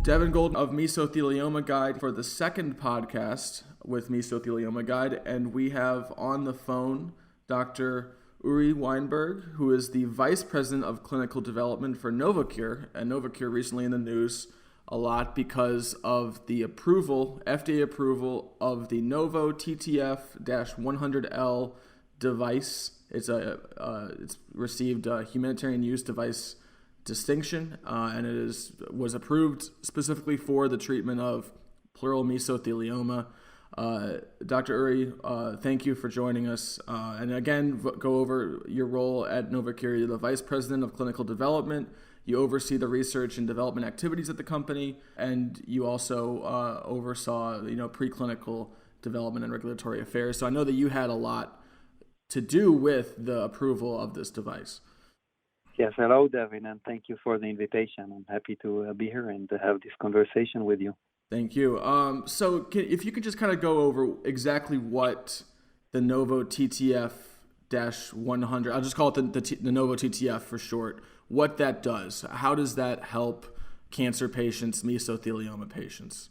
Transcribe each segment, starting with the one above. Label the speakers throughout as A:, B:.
A: Devin Golden of Mesothelioma Guide for the second podcast with Mesothelioma Guide, and we have on the phone Dr. Uri Weinberg, who is the Vice President of Clinical Development for Novocure, and Novocure recently in the news a lot because of the FDA approval of the NovoTTF-100L device. It's received a humanitarian use device distinction, and it was approved specifically for the treatment of pleural mesothelioma. Dr. Uri, thank you for joining us. And again, go over your role at Novocure. You're the Vice President of Clinical Development. You oversee the research and development activities at the company, and you also oversaw, preclinical development and regulatory affairs. So I know that you had a lot to do with the approval of this device.
B: Yes, hello, Devin, and thank you for the invitation. I'm happy to be here and to have this conversation with you.
A: Thank you. If you could just kind of go over exactly what the NovoTTF-100, I'll just call it the NovoTTF for short, what that does. How does that help cancer patients, mesothelioma patients?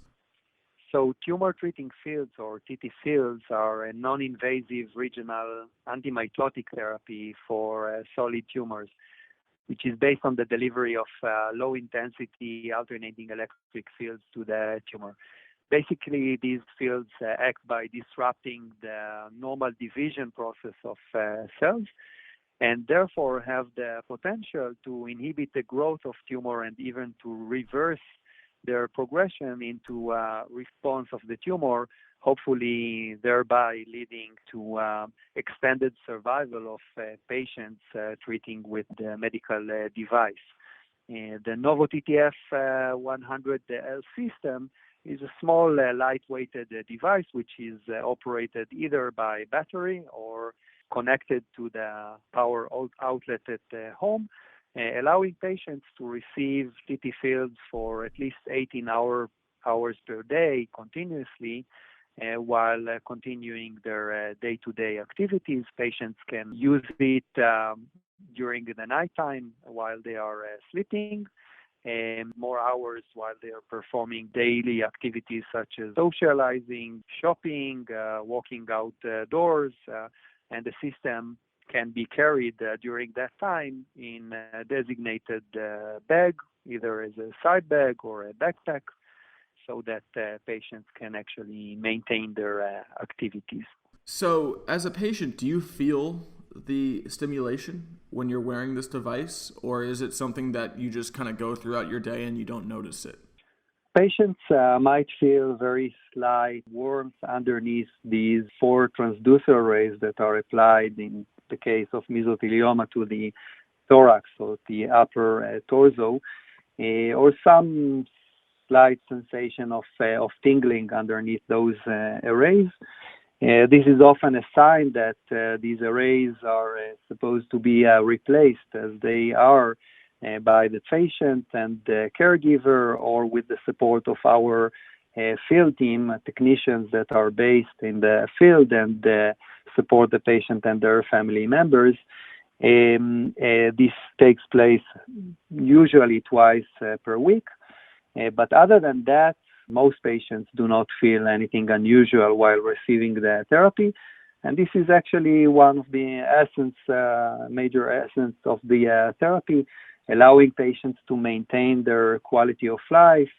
B: So tumor treating fields, or TT fields, are a non-invasive regional antimitotic therapy for solid tumors, which is based on the delivery of low-intensity alternating electric fields to the tumor. Basically, these fields act by disrupting the normal division process of cells, and therefore have the potential to inhibit the growth of tumor and even to reverse their progression into response of the tumor, hopefully thereby leading to extended survival of patients treating with the medical device. The NovoTTF-100L system is a small, lightweighted device which is operated either by battery or connected to the power outlet at home, allowing patients to receive TT fields for at least 18 hours per day continuously. While continuing their day-to-day activities, patients can use it during the nighttime while they are sleeping, and more hours while they are performing daily activities such as socializing, shopping, walking outdoors, and the system can be carried during that time in a designated bag, either as a side bag or a backpack, so that patients can actually maintain their activities.
A: So as a patient, do you feel the stimulation when you're wearing this device, or is it something that you just kind of go throughout your day and you don't notice it?
B: Patients might feel very slight warmth underneath these 4 transducer rays that are applied in the case of mesothelioma to the thorax or the upper torso, or some slight sensation of tingling underneath those arrays. This is often a sign that these arrays are supposed to be replaced, as they are by the patient and the caregiver, or with the support of our field team, technicians that are based in the field and support the patient and their family members. This takes place usually twice per week. But other than that, most patients do not feel anything unusual while receiving the therapy. And this is actually one of the major essence of the therapy, allowing patients to maintain their quality of life,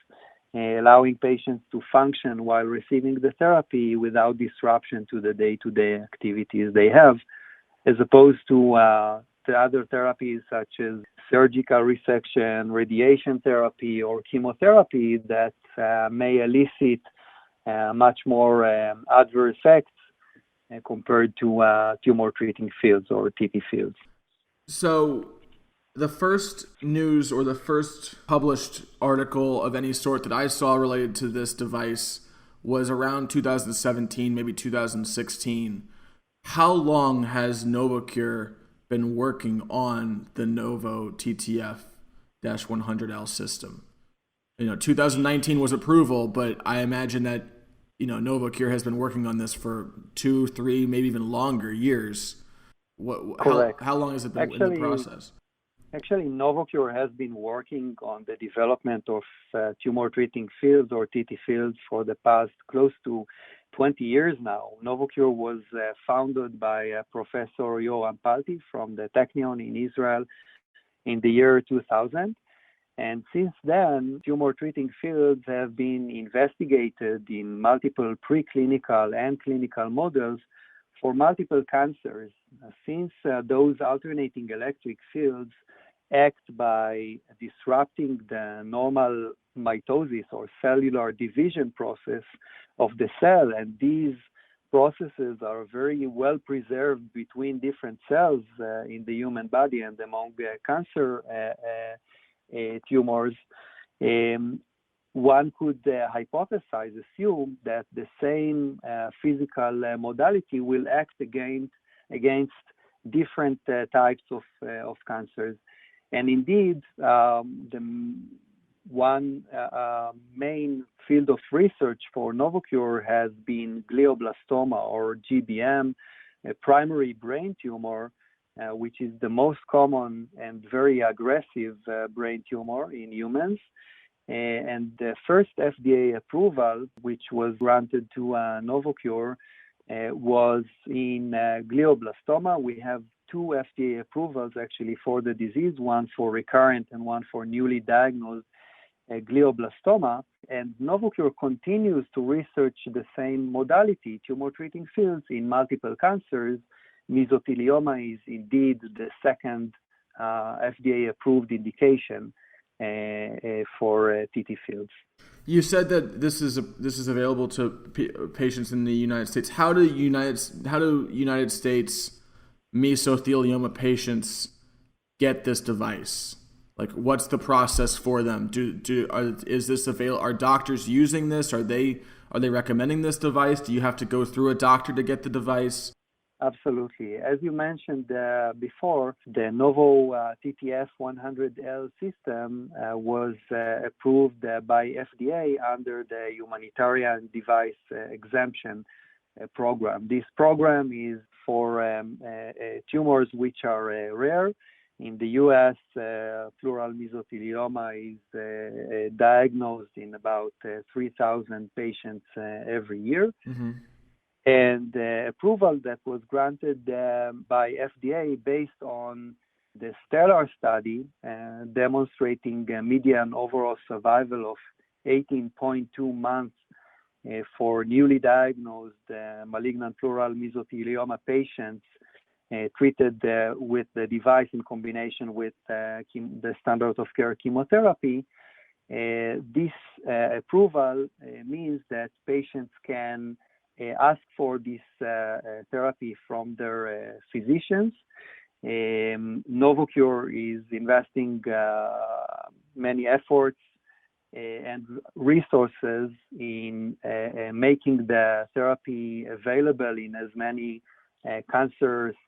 B: allowing patients to function while receiving the therapy without disruption to the day-to-day activities they have, as opposed to the other therapies such as surgical resection, radiation therapy, or chemotherapy that may elicit much more adverse effects compared to tumor treating fields or TT fields.
A: So the first news or the first published article of any sort that I saw related to this device was around 2017, maybe 2016. How long has Novocure been working on the NovoTTF-100L system? 2019 was approval, but I imagine that, Novocure has been working on this for 2, 3, maybe even longer years.
B: Correct.
A: How long has it been in the process?
B: Actually, Novocure has been working on the development of tumor treating fields or TT fields for the past close to 20 years now. Novocure was founded by Professor Yoram Palti from the Technion in Israel in the year 2000. And since then, tumor treating fields have been investigated in multiple preclinical and clinical models for multiple cancers. Since those alternating electric fields act by disrupting the normal mitosis or cellular division process of the cell, and these processes are very well preserved between different cells in the human body and among cancer tumors, one could assume that the same physical modality will act against different types of cancers. And indeed, the one main field of research for Novocure has been glioblastoma, or GBM, a primary brain tumor, which is the most common and very aggressive brain tumor in humans. And the first FDA approval, which was granted to Novocure, was in glioblastoma. We have two FDA approvals actually for the disease, one for recurrent and one for newly diagnosed glioblastoma. And Novocure continues to research the same modality, tumor treating fields, in multiple cancers. Mesothelioma is indeed the second FDA-approved indication for TT fields.
A: You said that this is available to patients in the United States. How do United States mesothelioma patients get this device? Like, what's the process for them? Is this available? Are doctors using this? Are they recommending this device? Do you have to go through a doctor to get the device?
B: Absolutely. As you mentioned before, the NovoTTF-100L system was approved by FDA under the Humanitarian Device Exemption program. This program is for tumors which are rare. In the U.S., pleural mesothelioma is diagnosed in about 3,000 patients every year. Mm-hmm. And the approval that was granted by FDA based on the STELLAR study demonstrating a median overall survival of 18.2 months for newly diagnosed malignant pleural mesothelioma patients treated with the device in combination with the standard of care chemotherapy. This approval means that patients can ask for this therapy from their physicians. Novocure is investing many efforts and resources in making the therapy available in as many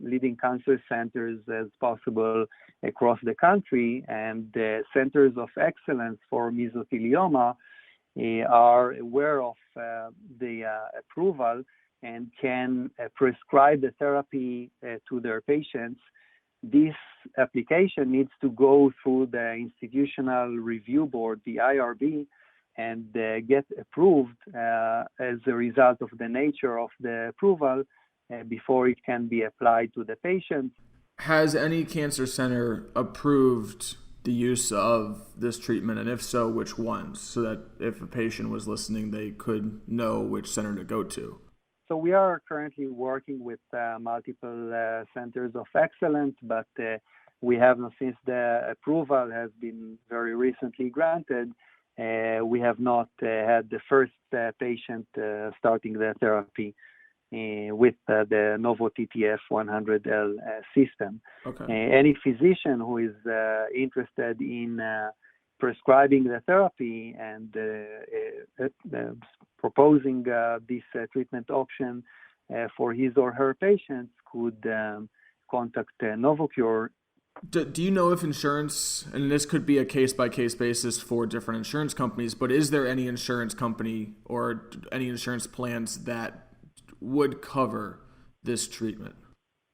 B: leading cancer centers as possible across the country. And the centers of excellence for mesothelioma are aware of the approval and can prescribe the therapy to their patients. This application needs to go through the Institutional Review Board, the IRB, and get approved as a result of the nature of the approval before it can be applied to the patient.
A: Has any cancer center approved the use of this treatment, and if so, which ones, so that if a patient was listening, they could know which center to go to?
B: So we are currently working with multiple centers of excellence, but we have, since the approval has been very recently granted, we have not had the first patient starting the therapy with the NovoTTF-100L system. Okay. Any physician who is interested in prescribing the therapy and proposing this treatment option for his or her patients could contact Novocure.
A: Do you know if insurance, and this could be a case-by-case basis for different insurance companies, but is there any insurance company or any insurance plans that would cover this treatment?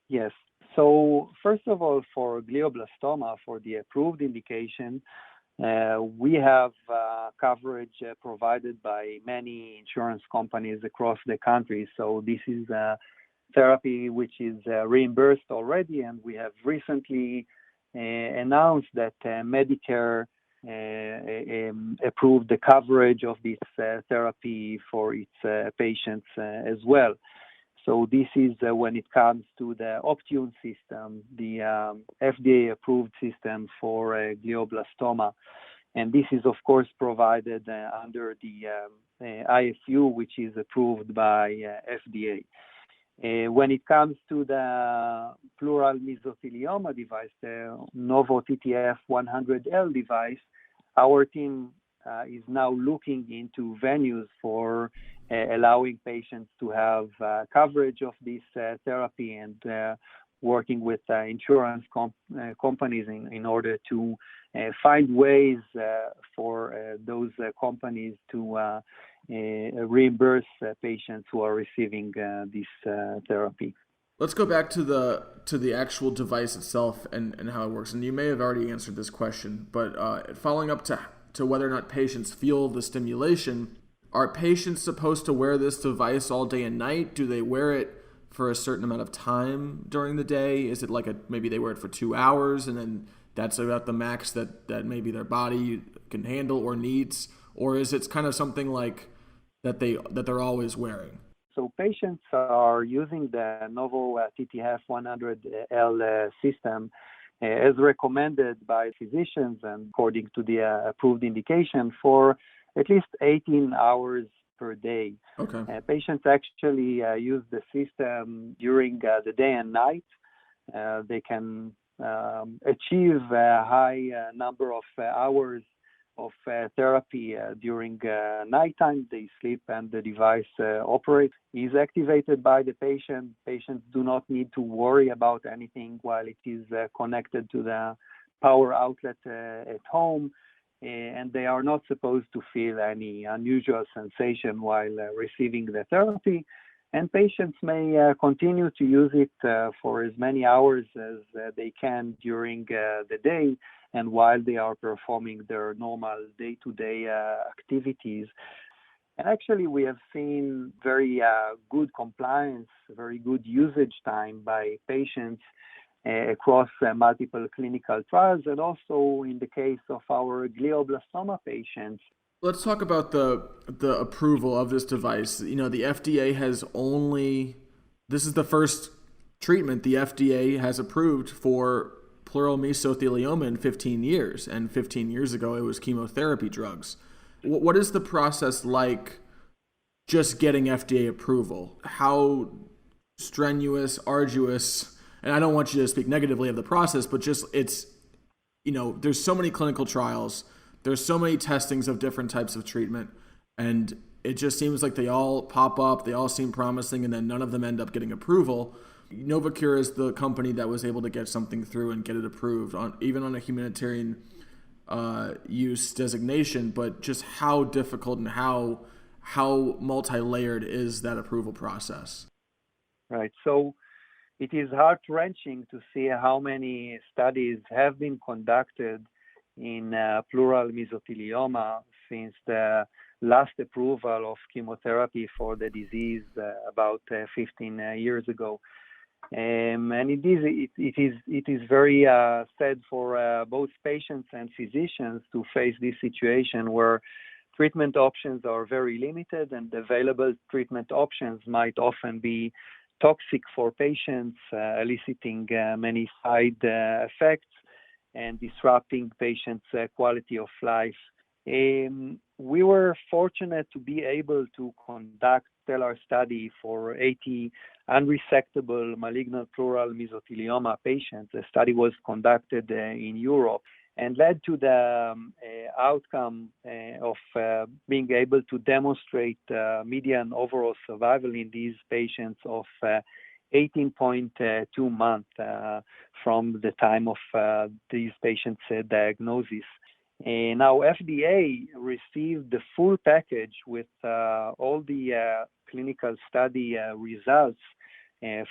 B: Yes. So first of all, for glioblastoma, for the approved indication, we have coverage provided by many insurance companies across the country. So this is a therapy which is reimbursed already, and we have recently announced that Medicare approved the coverage of this therapy for its patients as well. So this is when it comes to the Optune system, the FDA-approved system for glioblastoma. And this is, of course, provided under the IFU, which is approved by FDA. When it comes to the pleural mesothelioma device, the NovoTTF-100L device, our team is now looking into venues for allowing patients to have coverage of this therapy and working with insurance companies in order to find ways for those companies to reimburse patients who are receiving this therapy.
A: Let's go back to the actual device itself and how it works. And you may have already answered this question, but following up to whether or not patients feel the stimulation, are patients supposed to wear this device all day and night? Do they wear it for a certain amount of time during the day? Is it like maybe they wear it for 2 hours and then that's about the max that maybe their body can handle or needs? Or is it kind of something like that they're always wearing?
B: So patients are using the NovoTTF-100L system as recommended by physicians and according to the approved indication for at least 18 hours per day.
A: Okay.
B: Patients actually use the system during the day and night. They can achieve a high number of hours of therapy during nighttime. They sleep and the device operates. Is activated by the patient. Patients do not need to worry about anything while it is connected to the power outlet at home. And they are not supposed to feel any unusual sensation while receiving the therapy. And patients may continue to use it for as many hours as they can during the day and while they are performing their normal day-to-day activities. And actually, we have seen very good compliance, very good usage time by patients across multiple clinical trials, and also in the case of our glioblastoma patients.
A: Let's talk about the approval of this device. You know, the FDA has this is the first treatment the FDA has approved for pleural mesothelioma in 15 years, and 15 years ago it was chemotherapy drugs. What is the process like just getting FDA approval? How strenuous, arduous, and I don't want you to speak negatively of the process, but just there's so many clinical trials, there's so many testings of different types of treatment, and it just seems like they all pop up, they all seem promising, and then none of them end up getting approval. Novocure is the company that was able to get something through and get it approved, even on a humanitarian use designation, but just how difficult and how multi-layered is that approval process?
B: Right. So it is heart-wrenching to see how many studies have been conducted in pleural mesothelioma since the last approval of chemotherapy for the disease about 15 years ago. And it is very sad for both patients and physicians to face this situation where treatment options are very limited, and available treatment options might often be toxic for patients, eliciting many side effects and disrupting patients' quality of life. We were fortunate to be able to conduct stellar study for 80 unresectable malignant pleural mesothelioma patients. The study was conducted in Europe and led to the outcome of being able to demonstrate median overall survival in these patients of 18.2 months from the time of these patients' diagnosis. Now, FDA received the full package with all the clinical study results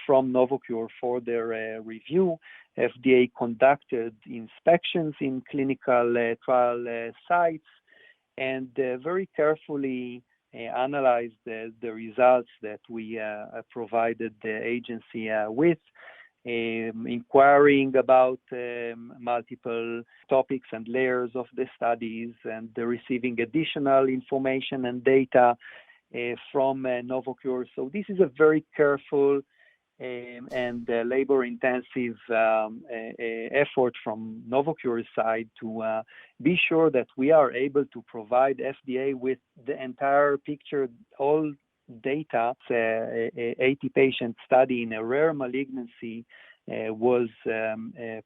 B: from Novocure for their review. FDA conducted inspections in clinical trial sites and very carefully analyzed the results that we provided the agency with, inquiring about multiple topics and layers of the studies and receiving additional information and data from Novocure. So this is a very careful and labor-intensive effort from Novocure's side to be sure that we are able to provide FDA with the entire picture, all data. A 80-patient study in a rare malignancy was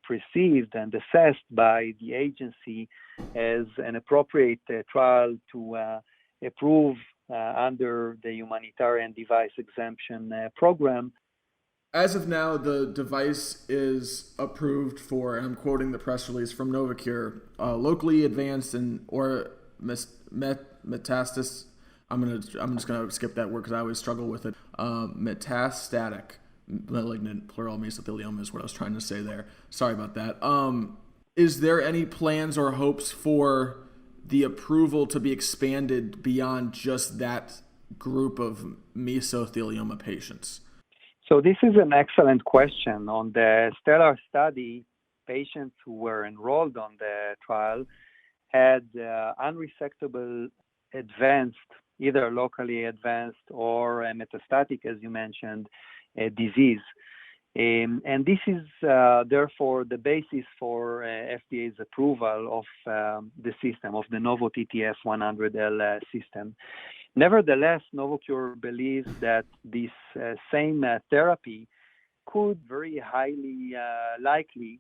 B: perceived and assessed by the agency as an appropriate trial to approve under the humanitarian device exemption program.
A: As of now, the device is approved for, and I'm quoting the press release from Novocure, locally advanced and or metastasis. I'm just gonna skip that word because I always struggle with it. Metastatic malignant pleural mesothelioma is what I was trying to say there. Sorry about that. Is there any plans or hopes for the approval to be expanded beyond just that group of mesothelioma patients?
B: So this is an excellent question. On the STELLAR study, patients who were enrolled on the trial had unresectable advanced, either locally advanced or metastatic, as you mentioned, disease. And this is therefore the basis for FDA's approval of the system, of the NovoTTF-100L system. Nevertheless, Novocure believes that this same therapy could very highly likely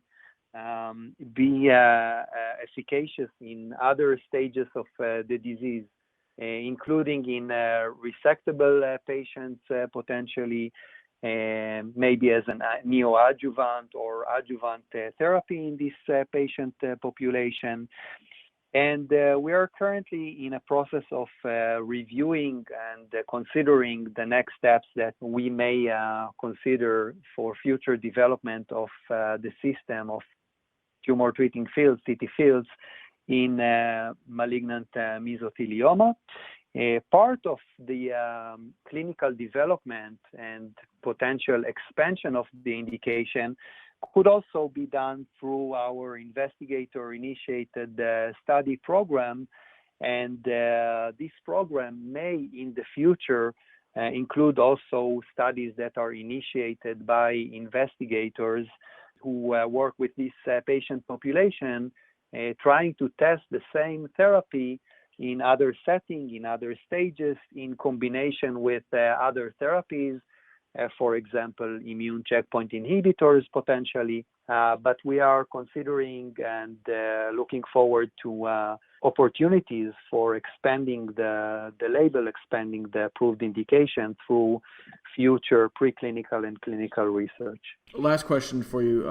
B: be efficacious in other stages of the disease, including in resectable patients potentially, maybe as a neoadjuvant or adjuvant therapy in this patient population. And we are currently in a process of reviewing and considering the next steps that we may consider for future development of the system of tumor treating fields, TT fields, in malignant mesothelioma. Part of the clinical development and potential expansion of the indication could also be done through our investigator-initiated study program. And this program may, in the future, include also studies that are initiated by investigators who work with this patient population, trying to test the same therapy in other settings, in other stages, in combination with other therapies, for example, immune checkpoint inhibitors potentially. But we are considering and looking forward to opportunities for expanding the label, expanding the approved indication through future preclinical and clinical research.
A: Last question for you,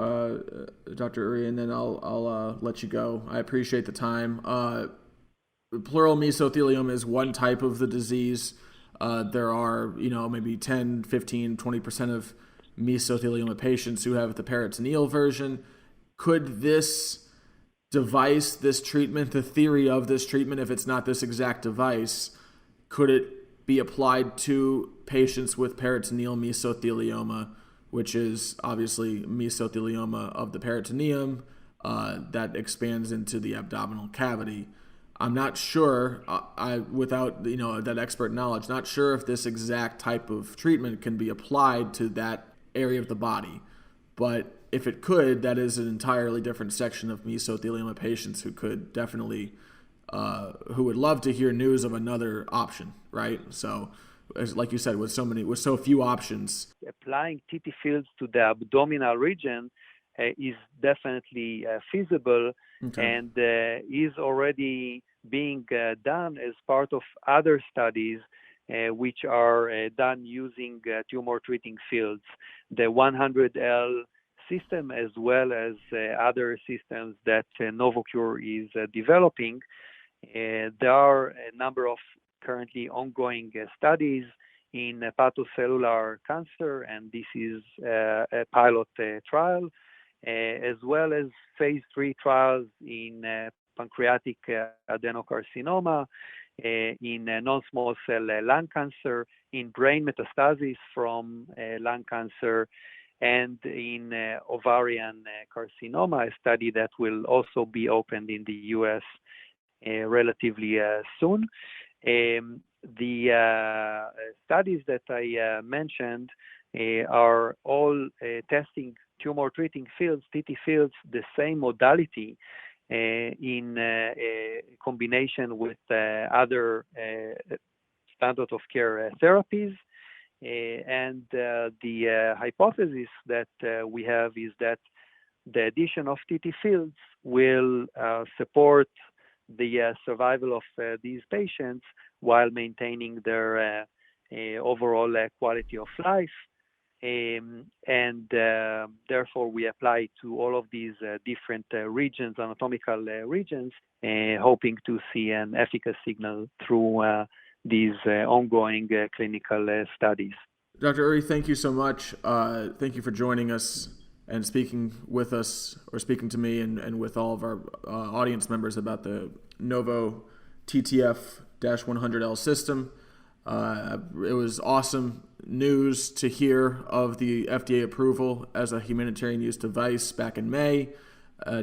A: Dr. Uri, and then I'll let you go. I appreciate the time. Pleural mesothelioma is one type of the disease. There are, maybe 10, 15, 20% of mesothelioma patients who have the peritoneal version. Could this device, this treatment, the theory of this treatment, if it's not this exact device, could it be applied to patients with peritoneal mesothelioma, which is obviously mesothelioma of the peritoneum that expands into the abdominal cavity? I'm not sure, without that expert knowledge, not sure if this exact type of treatment can be applied to that area of the body. But if it could, that is an entirely different section of mesothelioma patients who could definitely, who would love to hear news of another option, right? So, like you said, with so few options,
B: applying TT fields to the abdominal region is definitely feasible.
A: Okay.
B: And is already being done as part of other studies which are done using tumor treating fields. The 100L system, as well as other systems that Novocure is developing. There are a number of currently ongoing studies in hepatocellular cancer, and this is a pilot trial, as well as phase 3 trials in pancreatic adenocarcinoma, in non-small cell lung cancer, in brain metastasis from lung cancer, and in ovarian carcinoma, a study that will also be opened in the U.S. Relatively soon. The studies that I mentioned are all testing tumor treating fields, TT fields, the same modality in combination with other standard of care therapies. And the hypothesis that we have is that the addition of TT fields will support the survival of these patients while maintaining their overall quality of life. And therefore, we apply to all of these different regions, anatomical regions, hoping to see an efficacy signal through these ongoing clinical studies.
A: Dr. Uri, thank you so much. Thank you for joining us and speaking with us, or speaking to me and with all of our audience members about the NovoTTF-100L system. It was awesome news to hear of the FDA approval as a humanitarian use device back in May.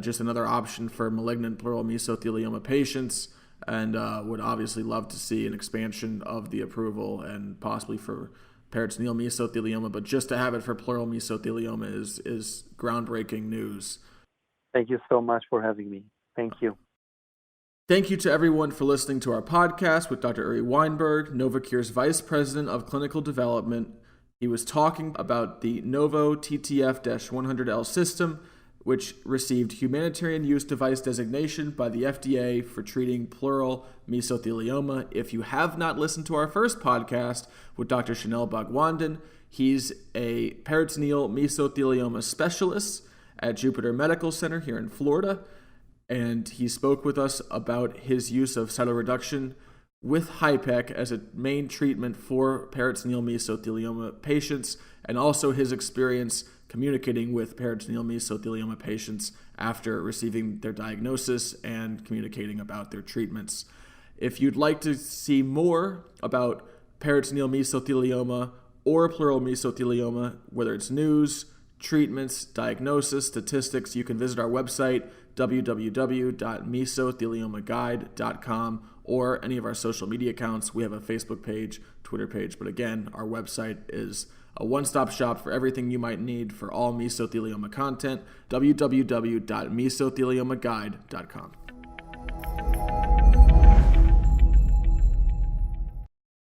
A: Just another option for malignant pleural mesothelioma patients, and would obviously love to see an expansion of the approval and possibly for peritoneal mesothelioma, but just to have it for pleural mesothelioma is groundbreaking news.
B: Thank you so much for having me. Thank you.
A: Thank you to everyone for listening to our podcast with Dr. Uri Weinberg, Novocure's Vice President of Clinical Development. He was talking about the NovoTTF-100L system, which received humanitarian use device designation by the FDA for treating pleural mesothelioma. If you have not listened to our first podcast with Dr. Chanel Bhagwandan, he's a peritoneal mesothelioma specialist at Jupiter Medical Center here in Florida, and he spoke with us about his use of cytoreduction with HIPEC as a main treatment for peritoneal mesothelioma patients, and also his experience communicating with peritoneal mesothelioma patients after receiving their diagnosis and communicating about their treatments. If you'd like to see more about peritoneal mesothelioma or pleural mesothelioma, whether it's news, treatments, diagnosis, statistics, you can visit our website, www.mesothelioma.guide.com, or any of our social media accounts. We have a Facebook page, Twitter page, but again, our website is a one-stop shop for everything you might need for all mesothelioma content, www.mesothelioma.guide.com.